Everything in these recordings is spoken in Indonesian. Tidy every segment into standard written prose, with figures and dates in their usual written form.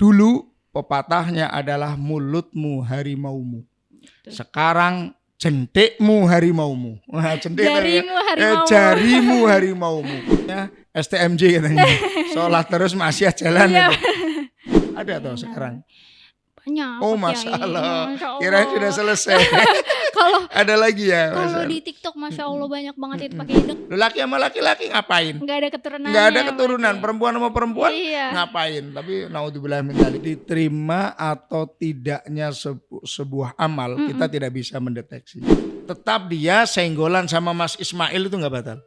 Dulu pepatahnya adalah mulutmu harimaumu. Sekarang jentikmu harimaumu. Wah, jentik Jarimu harimaumu. jarimu harimaumu. Ya, STMJ katanya. Sholat terus masih jalan Iya. itu. Ada tuh sekarang. Banyak. Oh, Pak Masya Kiai. Allah. Masya Allah. Kirain sudah selesai. Kalau Ada lagi ya. Masya kalau Allah. di TikTok Masya Allah banyak banget itu pakai hidung. Laki sama laki-laki ngapain? Nggak ada keturunannya. Nggak ada Pak keturunan, Kiai. perempuan sama perempuan Iya. ngapain? Tapi naudzubillah min dzalik. Diterima atau tidaknya sebuah amal kita tidak bisa mendeteksi. Tetap dia senggolan sama Mas Ismail itu nggak batal.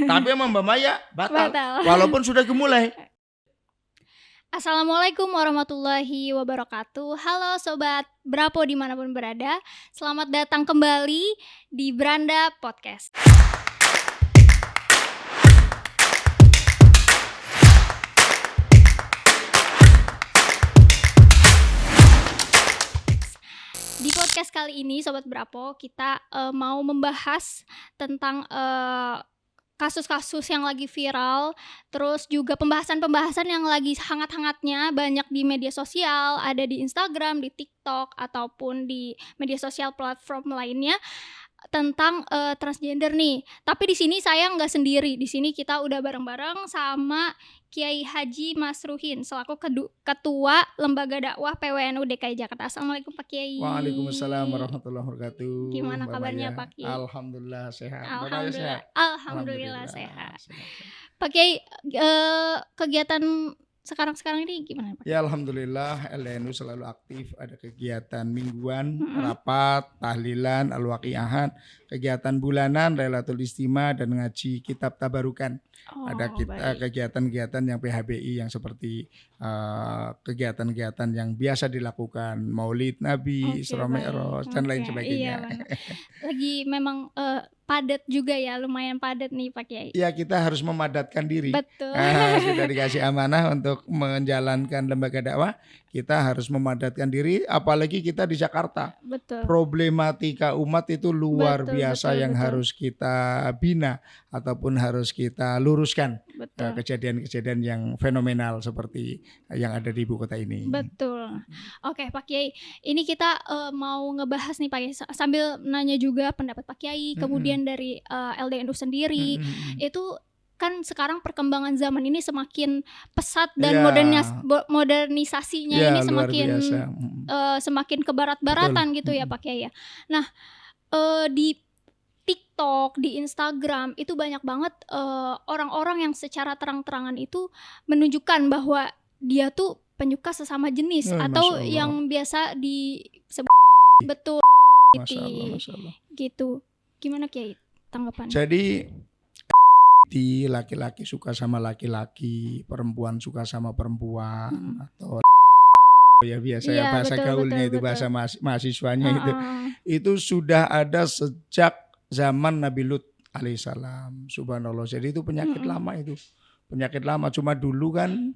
Tapi sama Mbak Maya batal. Walaupun sudah gemulai. Assalamualaikum warahmatullahi wabarakatuh. Halo Sobat Brapo dimanapun berada. Selamat datang kembali di Branda Podcast. Di podcast kali ini Sobat Brapo kita mau membahas tentang kasus-kasus yang lagi viral, terus juga pembahasan-pembahasan yang lagi hangat-hangatnya banyak di media sosial, ada di Instagram, di TikTok, ataupun di media sosial platform lainnya tentang transgender nih. Tapi di sini saya nggak sendiri, di sini kita udah bareng-bareng sama Kiai Haji Masruhin selaku Ketua Lembaga Dakwah PWNU DKI Jakarta. Assalamualaikum Pak Kiai. Waalaikumsalam warahmatullahi wabarakatuh. Gimana Mbak kabarnya Maya? Pak Kiai? Alhamdulillah sehat. Mbak Maya Alhamdulillah, sehat? Alhamdulillah sehat. Pak Kiai, kegiatan sekarang ini gimana Pak? Ya alhamdulillah LDNU selalu aktif, ada kegiatan mingguan, rapat, tahlilan, al-waqiahan, kegiatan bulanan, Lailatul Istimah dan ngaji kitab tabarukan. Ada kegiatan-kegiatan yang PHBI yang seperti kegiatan-kegiatan yang biasa dilakukan, Maulid Nabi, Isra Mi'raj dan lain sebagainya. Iya, lagi memang padat juga ya, lumayan padat nih Pak Kiai. Ya kita harus memadatkan diri. Betul. Sudah dikasih amanah untuk menjalankan lembaga dakwah, kita harus memadatkan diri, apalagi kita di Jakarta. Betul. Problematika umat itu luar biasa yang betul. harus kita bina ataupun harus kita luruskan. Betul. Kejadian-kejadian yang fenomenal seperti yang ada di ibu kota ini. Betul. Oke Pak Kiai, ini kita mau ngebahas nih Pak Kiai, sambil nanya juga pendapat Pak Kiai, kemudian dari LDNU sendiri, itu kan sekarang perkembangan zaman ini semakin pesat dan modernisasinya ini semakin ke barat-baratan gitu ya Pak Kiai ya. Nah di TikTok, di Instagram itu banyak banget orang-orang yang secara terang-terangan itu menunjukkan bahwa dia tuh penyuka sesama jenis atau yang biasa disebut betul Masya Allah. Gitu. Gimana Kiai tanggapannya? Jadi di laki-laki suka sama laki-laki, perempuan suka sama perempuan, atau ya biasa ya bahasa gaulnya itu bahasa mahasiswanya itu sudah ada sejak zaman Nabi Lut alaihissalam. Subhanallah. Jadi itu penyakit lama itu. Penyakit lama, cuma dulu kan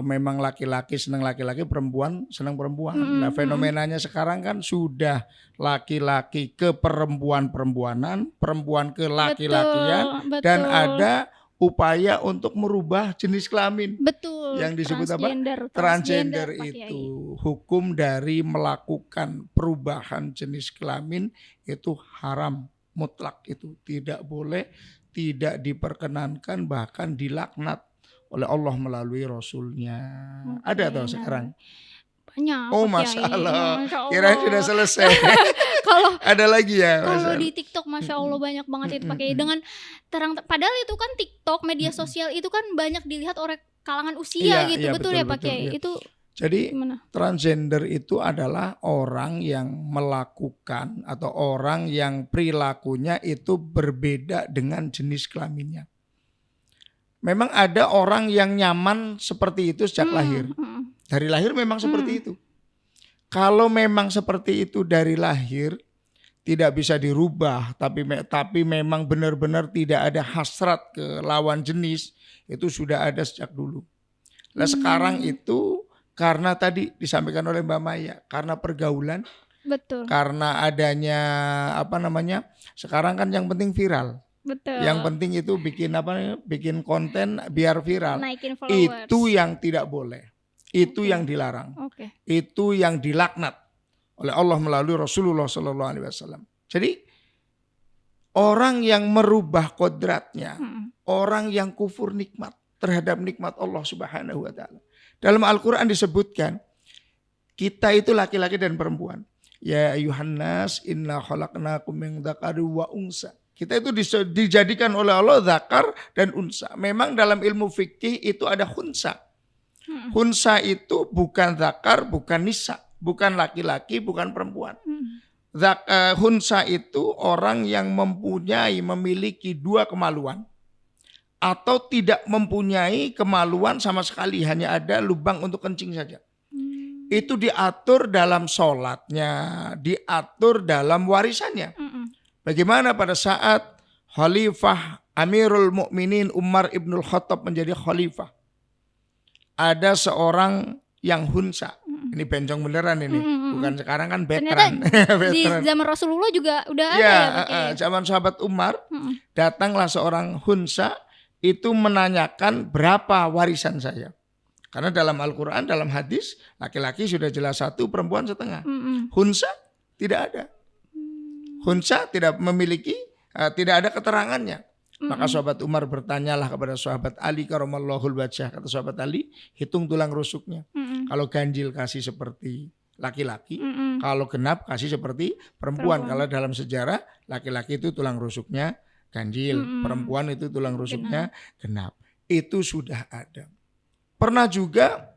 memang laki-laki senang laki-laki, perempuan senang perempuan. Nah fenomenanya sekarang kan sudah laki-laki ke perempuan-perempuanan, perempuan ke laki-lakian, dan ada upaya untuk merubah jenis kelamin. Betul. Yang disebut transgender itu hukum dari melakukan perubahan jenis kelamin itu haram mutlak, itu tidak boleh, tidak diperkenankan, bahkan dilaknat oleh Allah melalui Rasulnya. Ada tuh sekarang. Banyak. Oh Masya Allah. Kirain sudah selesai. Kalau ada lagi ya. Kalau di TikTok Masya Allah banyak banget itu pakai dengan terang. Padahal itu kan TikTok media sosial itu kan banyak dilihat oleh kalangan usia gitu. Iya, betul ya Pak Kiai. Itu jadi gimana? Transgender itu adalah orang yang melakukan atau orang yang perilakunya itu berbeda dengan jenis kelaminnya. Memang ada orang yang nyaman seperti itu sejak lahir. Dari lahir memang seperti itu. Kalau memang seperti itu dari lahir, tidak bisa dirubah, tapi memang benar-benar tidak ada hasrat ke lawan jenis, itu sudah ada sejak dulu. Nah sekarang itu karena tadi disampaikan oleh Mbak Maya, karena pergaulan, betul. Karena adanya sekarang kan yang penting viral. Betul. Yang penting itu bikin konten biar viral. Naikin followers. Itu yang tidak boleh. Itu Oke. yang dilarang. Oke. Itu yang dilaknat oleh Allah melalui Rasulullah SAW. Jadi orang yang merubah kodratnya, orang yang kufur nikmat terhadap nikmat Allah Subhanahu wa taala. Dalam Al-Qur'an disebutkan kita itu laki-laki dan perempuan. Ya ayuhan nas inna khalaqnakum min dzakari wa unsa. Kita itu dijadikan oleh Allah zakar dan unsa. Memang dalam ilmu fikih itu ada khunsa. Khunsa itu bukan zakar, bukan nisa, bukan laki-laki, bukan perempuan. Khunsa itu orang yang memiliki dua kemaluan atau tidak mempunyai kemaluan sama sekali, hanya ada lubang untuk kencing saja. Itu diatur dalam sholatnya, diatur dalam warisannya. Bagaimana pada saat Khalifah Amirul Mukminin Umar ibnul Khattab menjadi khalifah, ada seorang yang hunsa. Ini bencong beneran ini, bukan sekarang kan veteran. Di zaman Rasulullah juga udah ada ya, ya. Zaman sahabat Umar, datanglah seorang hunsa itu menanyakan berapa warisan saya. Karena dalam Al-Quran, dalam hadis, laki-laki sudah jelas 1, perempuan setengah. Hunsa tidak ada. Hunsa tidak memiliki, tidak ada keterangannya. Maka sahabat Umar bertanyalah kepada sahabat Ali karamallahu wajhah. Kata sahabat Ali, hitung tulang rusuknya. Kalau ganjil kasih seperti laki-laki, kalau genap kasih seperti perempuan. Kalau dalam sejarah, laki-laki itu tulang rusuknya ganjil, perempuan itu tulang rusuknya genap. Itu sudah ada. Pernah juga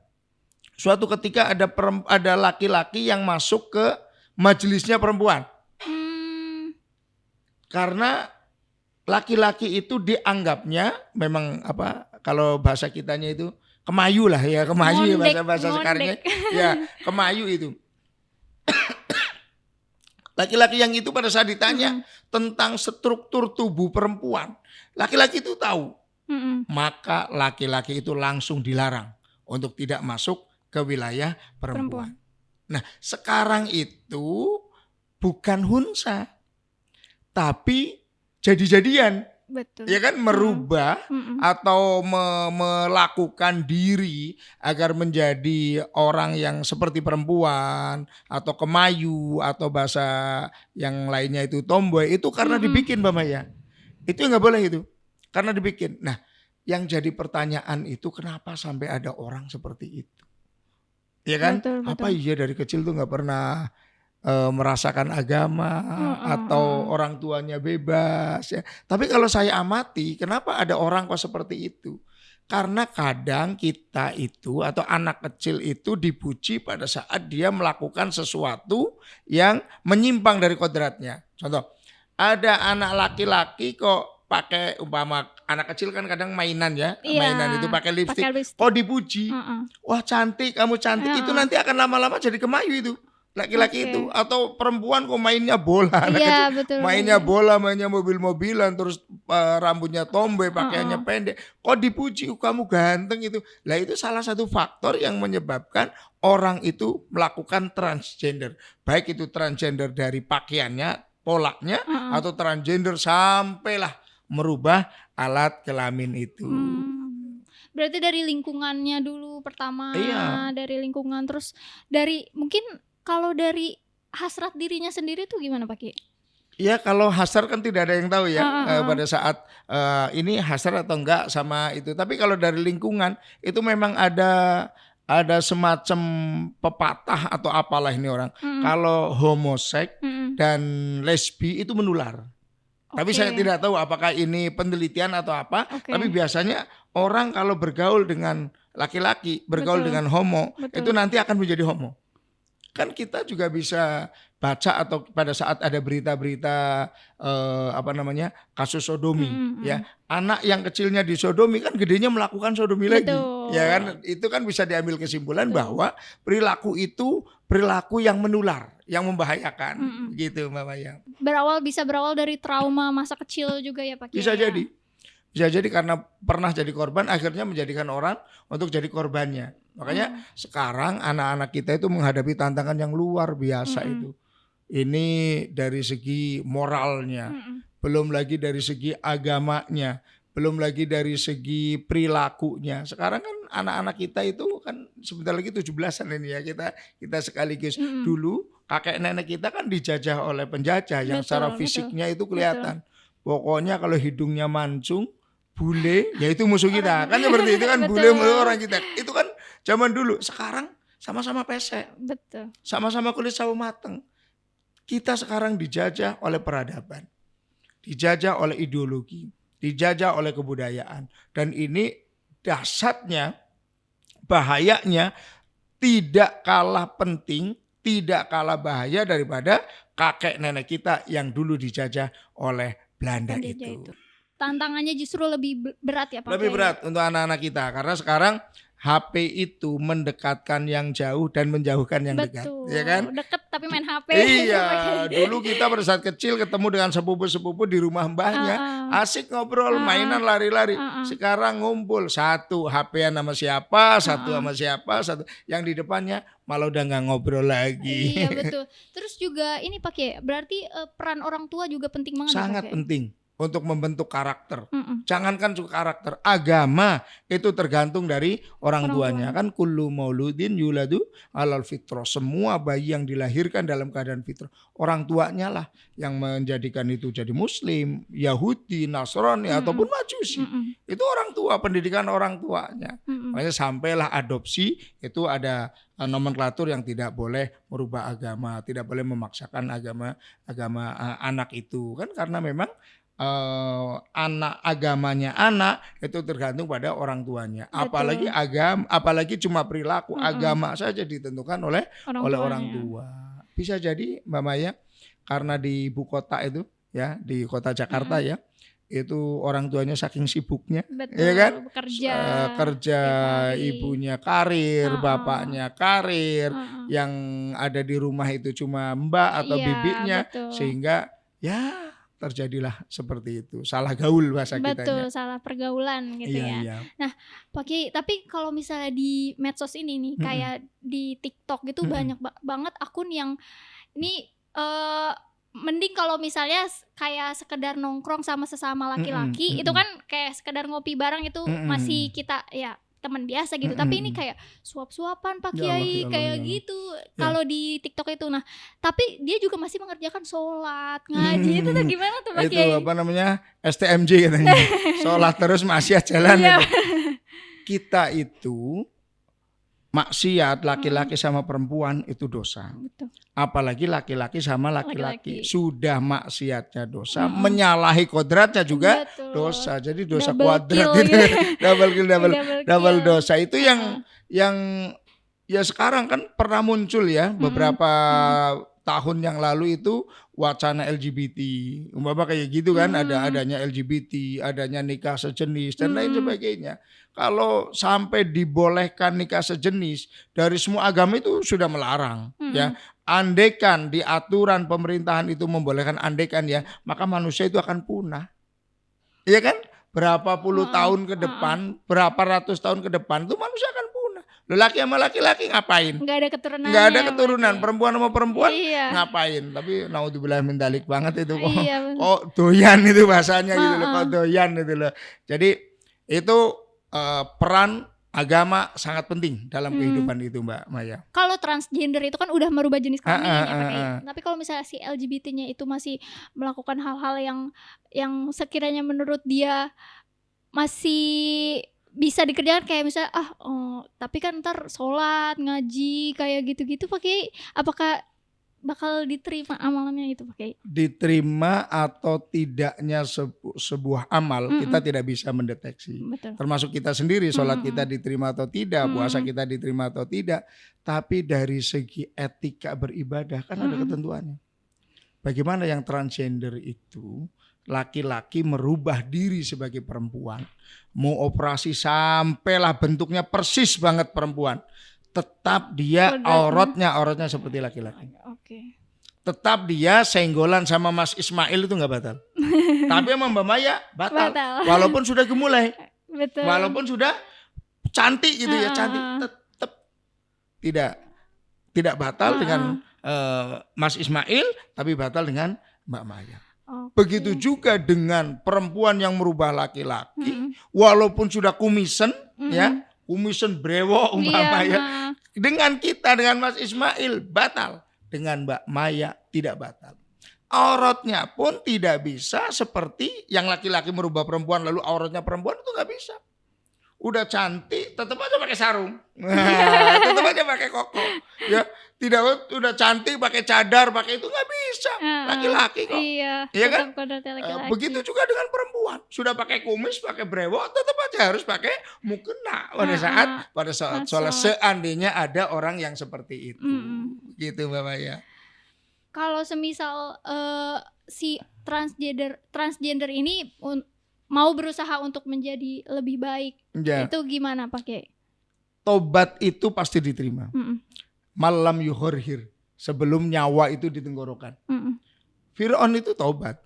suatu ketika ada laki-laki yang masuk ke majelisnya perempuan. Karena laki-laki itu dianggapnya memang kalau bahasa kitanya itu kemayu lah ya, kemayu ya bahasa sekarangnya. Ya, kemayu itu. Laki-laki yang itu pada saat ditanya tentang struktur tubuh perempuan, laki-laki itu tahu. Maka laki-laki itu langsung dilarang untuk tidak masuk ke wilayah perempuan. Nah, sekarang itu bukan hunsa, tapi jadi-jadian. Betul. Ya kan, merubah atau melakukan diri agar menjadi orang yang seperti perempuan atau kemayu atau bahasa yang lainnya itu tomboy, itu karena dibikin Mbak Maya. Itu nggak boleh itu. Karena dibikin. Nah, yang jadi pertanyaan itu kenapa sampai ada orang seperti itu? Ya kan? Betul. Apa iya dari kecil tuh nggak pernah merasakan agama atau orang tuanya bebas ya. Tapi kalau saya amati, kenapa ada orang kok seperti itu? Karena kadang kita itu atau anak kecil itu dipuji pada saat dia melakukan sesuatu yang menyimpang dari kodratnya. Contoh, ada anak laki-laki kok pakai umpama anak kecil kan kadang mainan ya, mainan itu pakai lipstik. Oh dipuji, wah cantik, kamu cantik. Itu nanti akan lama-lama jadi kemayu itu. Laki-laki itu atau perempuan kok mainnya bola, Betul, mainnya bola, mainnya mobil-mobilan, terus rambutnya tomboy, pakaiannya pendek, kok dipuji kamu ganteng itu. Lah itu salah satu faktor yang menyebabkan orang itu melakukan transgender, baik itu transgender dari pakaiannya, polaknya, atau transgender sampailah merubah alat kelamin itu. Berarti dari lingkungannya dulu pertama, dari lingkungan, terus dari mungkin kalau dari hasrat dirinya sendiri tuh gimana Pak Ki? Ya kalau hasrat kan tidak ada yang tahu ya pada saat ini hasrat atau enggak sama itu. Tapi kalau dari lingkungan itu memang ada semacam pepatah atau apalah ini orang. Kalau homoseks dan lesbi itu menular. Tapi saya tidak tahu apakah ini penelitian atau apa. Tapi biasanya orang kalau bergaul dengan laki-laki, bergaul dengan homo, itu nanti akan menjadi homo. Kan kita juga bisa baca atau pada saat ada berita-berita kasus sodomi ya, anak yang kecilnya disodomi kan gedenya melakukan sodomi lagi ya kan, itu kan bisa diambil kesimpulan bahwa perilaku itu perilaku yang menular, yang membahayakan gitu Mbak Maya. Bisa berawal dari trauma masa kecil juga ya Pak. Bisa jadi. Bisa jadi karena pernah jadi korban akhirnya menjadikan orang untuk jadi korbannya. Makanya sekarang anak-anak kita itu menghadapi tantangan yang luar biasa itu. Ini dari segi moralnya, belum lagi dari segi agamanya, belum lagi dari segi perilakunya. Sekarang kan anak-anak kita itu kan sebentar lagi 17-an ini ya, kita sekaligus. Dulu kakek nenek kita kan dijajah oleh penjajah yang secara fisiknya itu kelihatan. Pokoknya kalau hidungnya mancung, bule, ya itu musuh kita. Kan seperti itu kan, bule orang kita. Itu kan zaman dulu. Sekarang sama-sama pesek. Betul. Sama-sama kulit sawo mateng. Kita sekarang dijajah oleh peradaban. Dijajah oleh ideologi. Dijajah oleh kebudayaan. Dan ini dahsyatnya, bahayanya tidak kalah penting, tidak kalah bahaya daripada kakek nenek kita yang dulu dijajah oleh Belanda itu. Tantangannya justru lebih berat ya Pak? Lebih berat untuk anak-anak kita karena sekarang HP itu mendekatkan yang jauh dan menjauhkan yang dekat. Ya kan? Deket tapi main HP. Iya, dulu kita pada saat kecil ketemu dengan sepupu-sepupu di rumah mbahnya, asik ngobrol, mainan lari-lari. Sekarang ngumpul satu HP-an sama siapa, satu sama siapa, satu yang di depannya malah udah nggak ngobrol lagi. Iya betul. Terus juga ini Pak Kiai, berarti peran orang tua juga penting banget. Sangat penting untuk membentuk karakter. Jangankan juga karakter, agama itu tergantung dari orang tuanya. Kan kullu mauludin yuladu alal fitrah. Semua bayi yang dilahirkan dalam keadaan fitrah, orang tuanya lah yang menjadikan itu jadi muslim, Yahudi, Nasrani ataupun Majusi. Itu orang tua, pendidikan orang tuanya. Makanya sampailah adopsi itu ada nomenklatur yang tidak boleh merubah agama, tidak boleh memaksakan agama anak itu kan, karena memang anak agamanya anak itu tergantung pada orang tuanya. Betul. Apalagi cuma perilaku, agama saja ditentukan oleh orang tua. Bisa jadi Mbak Maya karena di ibu kota itu ya, di kota Jakarta ya, itu orang tuanya saking sibuknya. Betul, ya kan, kerja ibunya karir, bapaknya karir, yang ada di rumah itu cuma mbak atau bibinya, sehingga ya terjadilah seperti itu, salah gaul bahasa kita. Betul, salah pergaulan gitu ya. Iya. Nah, Pak Kiai, tapi kalau misalnya di medsos ini nih, kayak di TikTok gitu banyak banget akun yang ini mending kalau misalnya kayak sekedar nongkrong sama sesama laki-laki, itu kan kayak sekedar ngopi bareng itu masih kita ya teman biasa gitu. Tapi ini kayak suap-suapan Pak Kiai, kayak gitu. Kalau di TikTok itu, nah tapi dia juga masih mengerjakan sholat, ngaji, itu tuh gimana tuh Pak Kiai? Itu apa namanya, STMJ katanya. Sholat terus maksiat jalan. Kita itu maksiat laki-laki sama perempuan itu dosa. Betul. Apalagi laki-laki sama laki-laki. Sudah maksiatnya dosa, menyalahi kodratnya juga dosa. Jadi dosa kuadrat itu. double dosa itu yang ya sekarang kan pernah muncul ya beberapa tahun yang lalu itu wacana LGBT, umpama kayak gitu kan, adanya LGBT, adanya nikah sejenis dan lain sebagainya. Kalau sampai dibolehkan nikah sejenis, dari semua agama itu sudah melarang ya. Andaikan di aturan pemerintahan itu membolehkan, andaikan ya, maka manusia itu akan punah. Iya kan? Berapa puluh tahun ke depan, berapa ratus tahun ke depan itu manusia akan punah. Laki sama laki-laki ngapain? Nggak ada keturunan. Nggak ada keturunan. Perempuan sama perempuan ngapain? Tapi naudzubillah min dzalik banget itu kok. Kok doyan itu bahasanya gitu loh. Kok doyan itu loh. Jadi itu peran agama sangat penting dalam kehidupan itu Mbak Maya. Kalau transgender itu kan udah merubah jenis kelamin ya Pak Kiai. Tapi kalau misalnya si LGBT-nya itu masih melakukan hal-hal yang sekiranya menurut dia masih bisa dikerjakan, kayak misalnya tapi kan ntar sholat, ngaji kayak gitu-gitu Pak Kiai, apakah bakal diterima amalannya itu Pak Kiai? Diterima atau tidaknya sebuah amal kita tidak bisa mendeteksi. Betul. Termasuk kita sendiri, sholat kita diterima atau tidak, puasa kita diterima atau tidak. Tapi dari segi etika beribadah kan ada ketentuannya. Bagaimana yang transgender itu, laki-laki merubah diri sebagai perempuan, mau operasi sampailah bentuknya persis banget perempuan, tetap dia auratnya seperti laki-laki. Tetap dia senggolan sama Mas Ismail itu nggak batal. Tapi sama Mbak Maya batal. Walaupun sudah gemulai. Betul. Walaupun sudah cantik gitu ya, cantik, tetap tidak batal dengan Mas Ismail, tapi batal dengan Mbak Maya. Begitu juga dengan perempuan yang merubah laki-laki, walaupun sudah kumisen, ya, kumisen brewok umpama ya. Dengan kita, dengan Mas Ismail batal, dengan Mbak Maya tidak batal. Auratnya pun tidak bisa seperti yang laki-laki merubah perempuan lalu auratnya perempuan, itu nggak bisa. Udah cantik tetap aja pakai sarung, tetap aja pakai koko, ya. Tidak, udah cantik pakai cadar, pakai itu nggak bisa. Laki-laki kok, iya kan? Begitu juga dengan perempuan, sudah pakai kumis, pakai brewok, tetap aja harus pakai mukena pada saat sholat. Seandainya ada orang yang seperti itu, gitu Mbak Maya. Kalau semisal si transgender ini mau berusaha untuk menjadi lebih baik, itu gimana Pak Kiai? Tobat itu pasti diterima. Malam yuhorhir, sebelum nyawa itu di tenggorokan. Fir'aun itu tobat.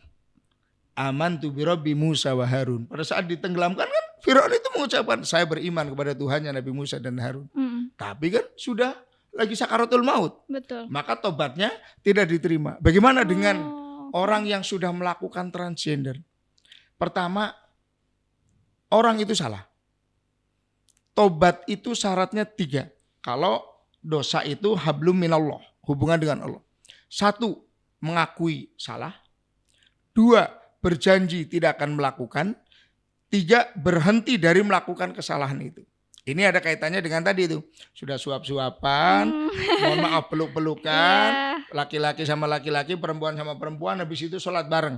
Amantu birabbi Musa wa Harun. Pada saat ditenggelamkan kan Fir'aun itu mengucapkan, saya beriman kepada Tuhannya Nabi Musa dan Harun. Tapi kan sudah lagi sakaratul maut. Betul. Maka tobatnya tidak diterima. Bagaimana dengan orang yang sudah melakukan transgender? Pertama, orang itu salah. Tobat itu syaratnya 3. Kalau dosa itu hablum minallah, hubungan dengan Allah. 1, mengakui salah. 2, berjanji tidak akan melakukan. 3, berhenti dari melakukan kesalahan itu. Ini ada kaitannya dengan tadi itu. Sudah suap-suapan, mohon maaf peluk-pelukan, laki-laki sama laki-laki, perempuan sama perempuan, habis itu sholat bareng.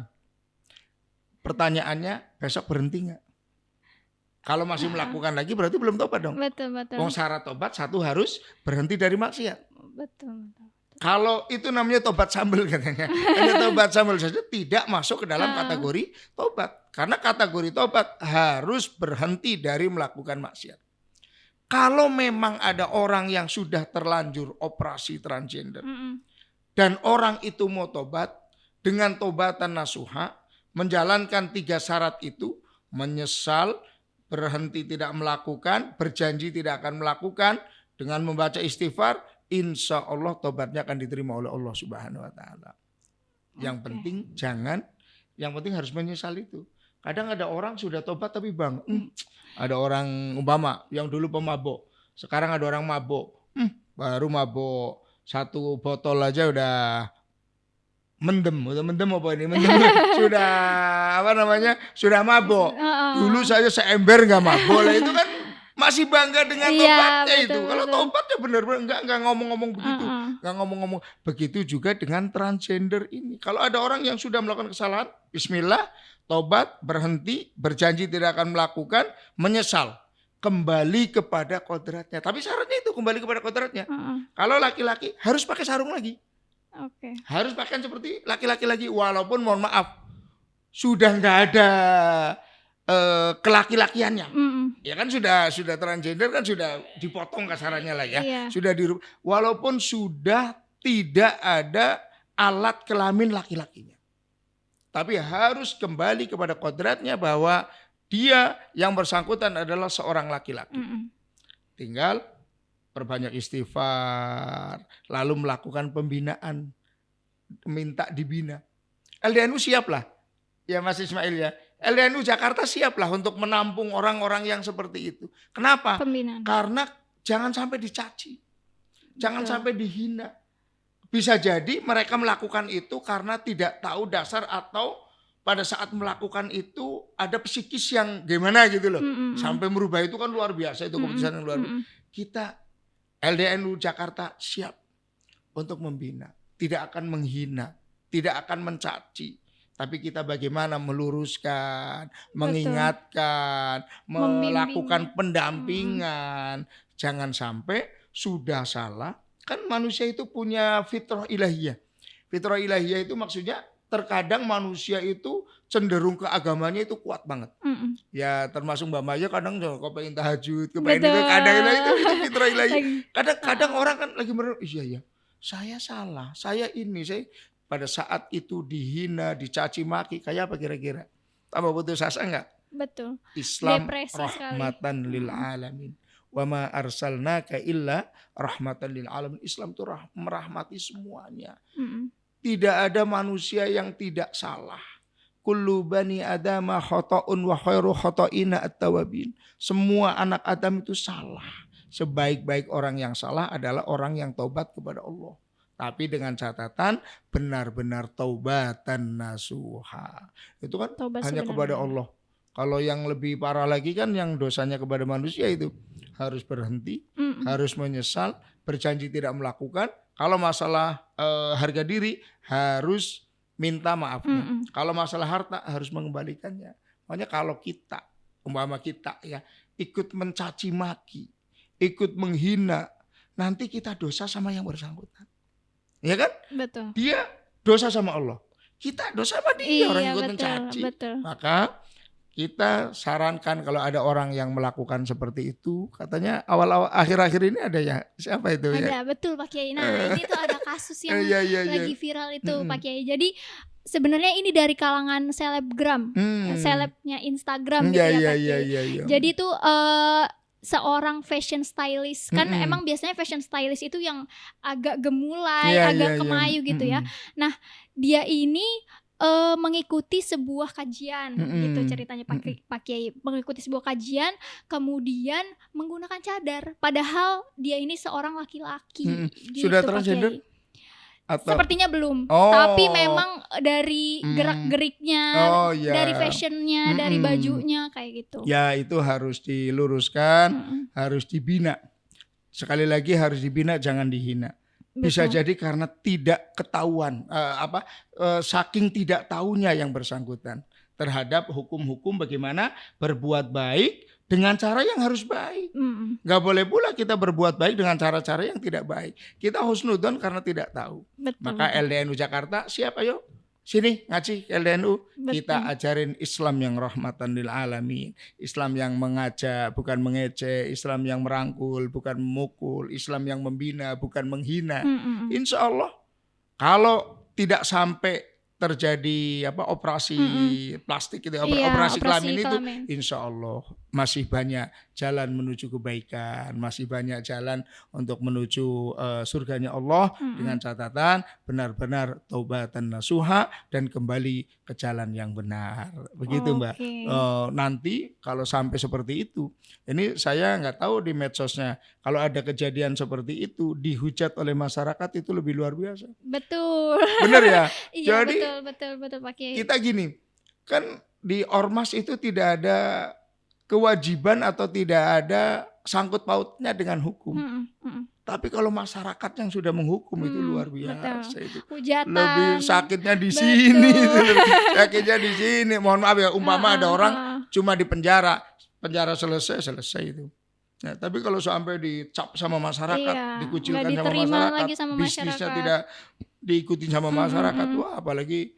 Pertanyaannya, besok berhenti nggak? Kalau masih melakukan lagi berarti belum tobat dong. Betul. Wong syarat tobat 1 harus berhenti dari maksiat. Betul. Kalau itu namanya tobat sambel katanya. Hanya tobat sambel saja tidak masuk ke dalam kategori tobat. Karena kategori tobat harus berhenti dari melakukan maksiat. Kalau memang ada orang yang sudah terlanjur operasi transgender dan orang itu mau tobat dengan tobatan nasuha, menjalankan 3 syarat itu, menyesal, berhenti tidak melakukan, berjanji tidak akan melakukan, dengan membaca istighfar, insya Allah tobatnya akan diterima oleh Allah Subhanahu Wa Taala. Yang penting yang penting harus menyesal itu. Kadang ada orang sudah tobat tapi bang, ada orang umpama yang dulu pemabuk, sekarang ada orang mabuk, baru mabuk 1 botol aja udah mendem apa ini? Sudah sudah mabuk. Dulu saya seember nggak mabuk, lah itu kan masih bangga dengan tobatnya itu. Kalau tobatnya benar-benar nggak ngomong-ngomong begitu, nggak ngomong-ngomong begitu juga dengan transgender ini. Kalau ada orang yang sudah melakukan kesalahan, Bismillah, tobat, berhenti, berjanji tidak akan melakukan, menyesal, kembali kepada kodratnya. Tapi syaratnya itu kembali kepada kodratnya. Kalau laki-laki harus pakai sarung lagi. Harus pakaian seperti laki-laki lagi, walaupun mohon maaf sudah nggak ada kelaki-lakiannya. Ya kan sudah transgender kan sudah dipotong kasarannya lah ya. Sudah walaupun sudah tidak ada alat kelamin laki-lakinya. Tapi harus kembali kepada kodratnya bahwa dia yang bersangkutan adalah seorang laki-laki. Tinggal perbanyak istighfar, lalu melakukan pembinaan, minta dibina. LDNU siaplah, ya Mas Ismail ya. LDNU Jakarta siaplah untuk menampung orang-orang yang seperti itu. Kenapa? Pembinaan. Karena jangan sampai dicaci, jangan sampai dihina. Bisa jadi mereka melakukan itu karena tidak tahu dasar atau pada saat melakukan itu ada psikis yang gimana gitu loh. Sampai merubah itu kan luar biasa, itu keputusan yang luar biasa. Kita LDNU Jakarta siap untuk membina, tidak akan menghina, tidak akan mencaci, tapi kita bagaimana meluruskan, mengingatkan, melakukan pendampingan. Jangan sampai sudah salah, kan manusia itu punya fitrah ilahiyah. Fitrah ilahiyah itu maksudnya terkadang manusia itu cenderung ke agamanya itu kuat banget. Ya termasuk Mbak Maya kadang kok pengen tahajud, kepengen itu kadang itu fitrah ilahi. Kadang orang kan lagi iya saya salah, saya pada saat itu dihina, dicaci maki, kayak apa kira-kira? Tambah putus asa enggak? Betul. Islam Depresi rahmatan lil alamin. Wa ma arsalnaka illa rahmatan lil alamin. Islam itu merahmati semuanya. Tidak ada manusia yang tidak salah. kullu bani adama khata'un wa khairu khata'ina at-tawabin. Semua anak Adam itu salah. Sebaik-baik orang yang salah adalah orang yang taubat kepada Allah. Tapi dengan catatan benar-benar taubatan nasuha. Itu kan Taubat hanya kepada Allah. Kalau yang lebih parah lagi kan yang dosanya kepada manusia itu harus berhenti, harus menyesal, berjanji tidak melakukan. Kalau masalah harga diri harus minta maafnya. Kalau masalah harta harus mengembalikannya. Makanya kalau kita, umpama kita ya, ikut mencaci maki, ikut menghina, nanti kita dosa sama yang bersangkutan. Ya kan? Betul. Dia dosa sama Allah. Kita dosa sama dia, orang ikut betul, mencaci. betul. Maka kita sarankan kalau ada orang yang melakukan seperti itu, katanya awal-awal akhir-akhir ini ada ya, siapa itu ya? Ada, betul Pak Kiai. Nah ini tuh ada kasus yang Iya. lagi viral itu Pak Kiai. Jadi sebenarnya ini dari kalangan selebgram, selebnya Instagram gitu ya Pak Kiai. Iya. Jadi tuh seorang fashion stylist kan emang biasanya fashion stylist itu yang agak gemulai, agak kemayu gitu ya. Nah dia ini mengikuti sebuah kajian gitu ceritanya Pak Kiai, mengikuti sebuah kajian kemudian menggunakan cadar padahal dia ini seorang laki-laki gitu. Sudah Pak transgender? Kiai. Atau? Sepertinya belum, tapi memang dari gerak-geriknya, dari fashionnya, dari bajunya kayak gitu. Ya itu harus diluruskan, harus dibina. Sekali lagi harus dibina, jangan dihina. Bisa jadi karena tidak ketahuan, saking tidak tahunya yang bersangkutan terhadap hukum-hukum bagaimana berbuat baik dengan cara yang harus baik. Gak boleh pula kita berbuat baik dengan cara-cara yang tidak baik. Kita husnudon karena tidak tahu. Maka LDNU Jakarta siap, ayo sini ngaji LDNU. Kita ajarin Islam yang rahmatan lil alamin, Islam yang mengajak bukan mengejek, Islam yang merangkul bukan memukul, Islam yang membina bukan menghina. Insya Allah kalau tidak sampai terjadi operasi plastik gitu, operasi kelamin itu, insya Allah masih banyak jalan menuju kebaikan, masih banyak jalan untuk menuju surganya Allah dengan catatan benar-benar taubatan nasuha dan kembali ke jalan yang benar. Begitu Mbak. Nanti kalau sampai seperti itu, ini saya nggak tahu di medsosnya kalau ada kejadian seperti itu dihujat oleh masyarakat itu lebih luar biasa. Betul. Benar ya. Iya, jadi betul Pak Kiai. Kita gini, kan di ormas itu tidak ada kewajiban atau tidak ada sangkut pautnya dengan hukum. Tapi kalau masyarakat yang sudah menghukum itu luar biasa itu. Hujatan. Lebih sakitnya di sini, sakitnya di sini. Mohon maaf ya, umpama ada orang cuma di penjara selesai itu. Nah, tapi kalau sampai dicap sama masyarakat, dikucilkan sama masyarakat, bisnisnya tidak diikuti sama masyarakat, wah apalagi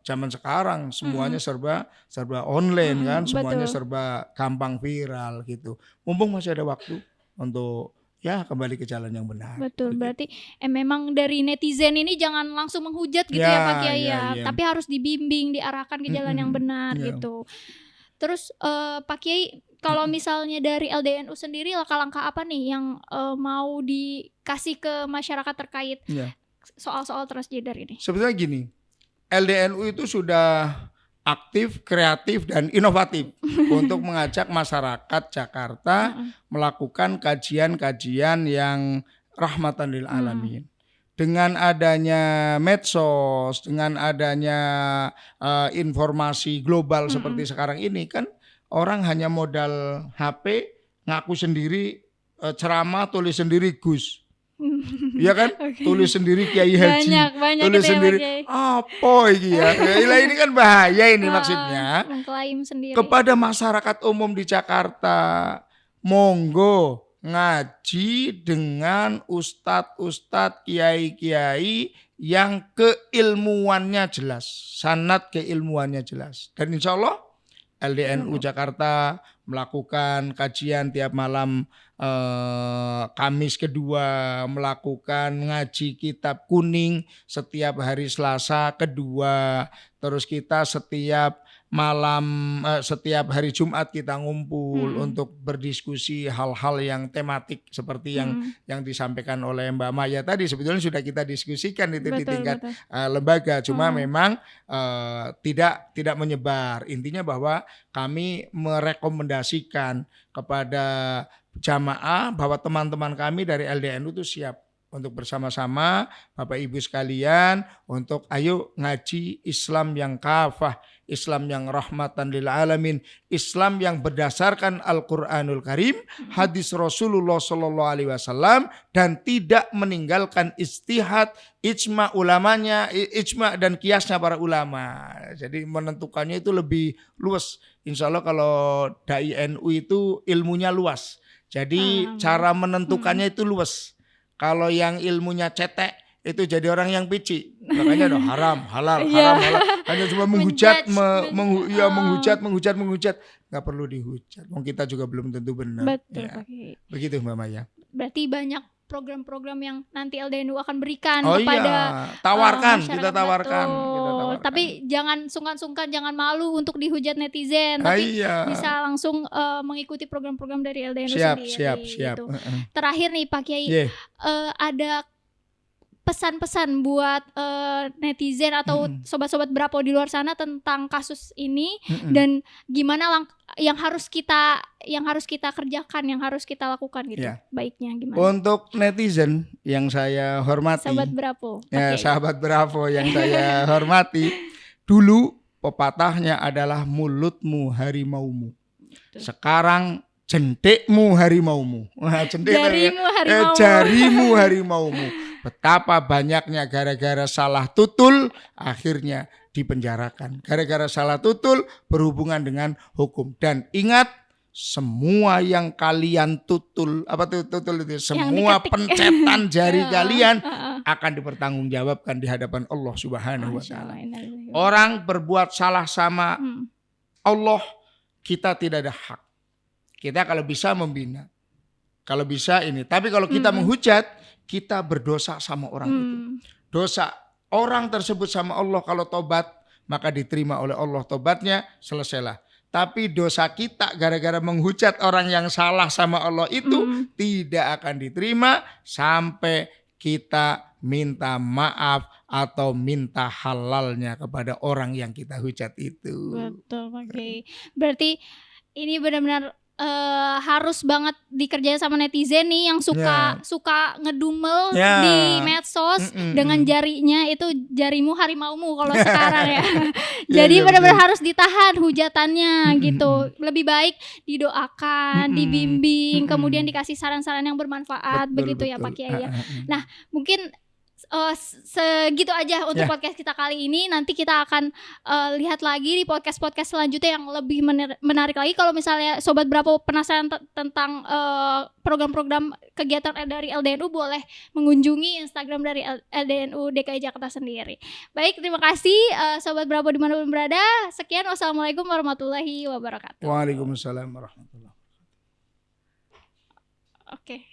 zaman sekarang semuanya serba online kan, semuanya serba gampang viral gitu. Mumpung masih ada waktu untuk kembali ke jalan yang benar. Betul, berarti memang dari netizen ini jangan langsung menghujat gitu ya Pak Kiai ya, tapi harus dibimbing, diarahkan ke jalan yang benar gitu. Terus Pak Kiai, kalau misalnya dari LDNU sendiri langkah-langkah apa nih yang mau dikasih ke masyarakat terkait soal-soal transgender ini? Sebetulnya gini, LDNU itu sudah aktif, kreatif, dan inovatif untuk mengajak masyarakat Jakarta melakukan kajian-kajian yang rahmatan lil alamin. Dengan adanya medsos, dengan adanya informasi global seperti sekarang ini kan orang hanya modal HP, ngaku sendiri, ceramah, tulis sendiri Gus. Iya kan? Tulis sendiri Kiai Haji. Banyak tulis gitu sendiri ya, apa iki ya? Ini kan bahaya ini maksudnya. Mengklaim sendiri. Kepada masyarakat umum di Jakarta, monggo ngaji dengan ustadz-ustadz, kiai-kiai yang keilmuannya jelas, sanad keilmuannya jelas. Dan insya Allah LDNU Jakarta melakukan kajian tiap malam Kamis kedua, melakukan ngaji kitab kuning setiap hari Selasa kedua, terus kita setiap malam, setiap hari Jumat kita ngumpul untuk berdiskusi hal-hal yang tematik seperti yang disampaikan oleh Mbak Maya tadi. Sebetulnya sudah kita diskusikan itu di tingkat lembaga, cuma memang tidak menyebar. Intinya bahwa kami merekomendasikan kepada jamaah bahwa teman-teman kami dari LDNU itu siap untuk bersama-sama Bapak Ibu sekalian untuk ayo ngaji Islam yang kafah, Islam yang rahmatan lil alamin, Islam yang berdasarkan Al-Qur'anul Karim, hadis Rasulullah sallallahu alaihi wasallam, dan tidak meninggalkan ijtihad, ijma ulamanya, ijma dan kiasnya para ulama. Jadi menentukannya itu lebih luas. Insya Allah kalau dai NU itu ilmunya luas. Jadi cara menentukannya itu luas. Kalau yang ilmunya cetek itu jadi orang yang pici. Makanya ada haram, halal, haram, halal. Hanya cuma menghujat, menghujat. Nggak perlu dihujat. Kita juga belum tentu benar. Betul. Ya. Begitu Mbak Maya. Berarti banyak program-program yang nanti LDNU akan berikan Oh kepada kita tawarkan. Tapi jangan sungkan-sungkan, jangan malu untuk dihujat netizen. Tapi bisa langsung mengikuti program-program dari LDNU sendiri. Siap. Gitu. Terakhir nih Pak Kiai, ada pesan-pesan buat netizen atau sobat-sobat Bravo di luar sana tentang kasus ini dan gimana yang harus kita kerjakan, yang harus kita lakukan gitu. Baiknya gimana? Untuk netizen yang saya hormati, sahabat Bravo. Sahabat Bravo yang saya hormati, dulu pepatahnya adalah mulutmu harimaumu. Sekarang jentikmu harimaumu. Jarimu harimaumu. Betapa banyaknya gara-gara salah tutul akhirnya dipenjarakan. Gara-gara salah tutul berhubungan dengan hukum. Dan ingat, semua yang kalian tutul itu, semua pencetan jari kalian akan dipertanggungjawabkan di hadapan Allah Subhanahu wa taala. Orang berbuat salah sama Allah, kita tidak ada hak. Kita kalau bisa membina, kalau bisa ini. Tapi kalau kita menghujat, kita berdosa sama orang itu. Dosa orang tersebut sama Allah, kalau tobat maka diterima oleh Allah tobatnya, selesailah. Tapi dosa kita gara-gara menghujat orang yang salah sama Allah itu tidak akan diterima sampai kita minta maaf atau minta halalnya kepada orang yang kita hujat itu. Betul, Oke. Berarti ini benar-benar harus banget dikerjain sama netizen nih yang suka ngedumel di medsos dengan jarinya, itu jarimu harimaumu kalau sekarang ya. Jadi benar-benar harus ditahan hujatannya gitu. Lebih baik didoakan, dibimbing, kemudian dikasih saran-saran yang bermanfaat. Betul. Ya Pak Kiai ya. Nah, mungkin segitu aja untuk podcast kita kali ini. Nanti kita akan lihat lagi di podcast-podcast selanjutnya yang lebih menarik lagi. Kalau misalnya Sobat Bravo penasaran tentang program-program kegiatan dari LDNU, boleh mengunjungi Instagram dari LDNU DKI Jakarta sendiri. Baik, terima kasih Sobat Bravo dimanapun berada. Sekian, wassalamualaikum warahmatullahi wabarakatuh. Waalaikumsalam warahmatullahi wabarakatuh. Oke.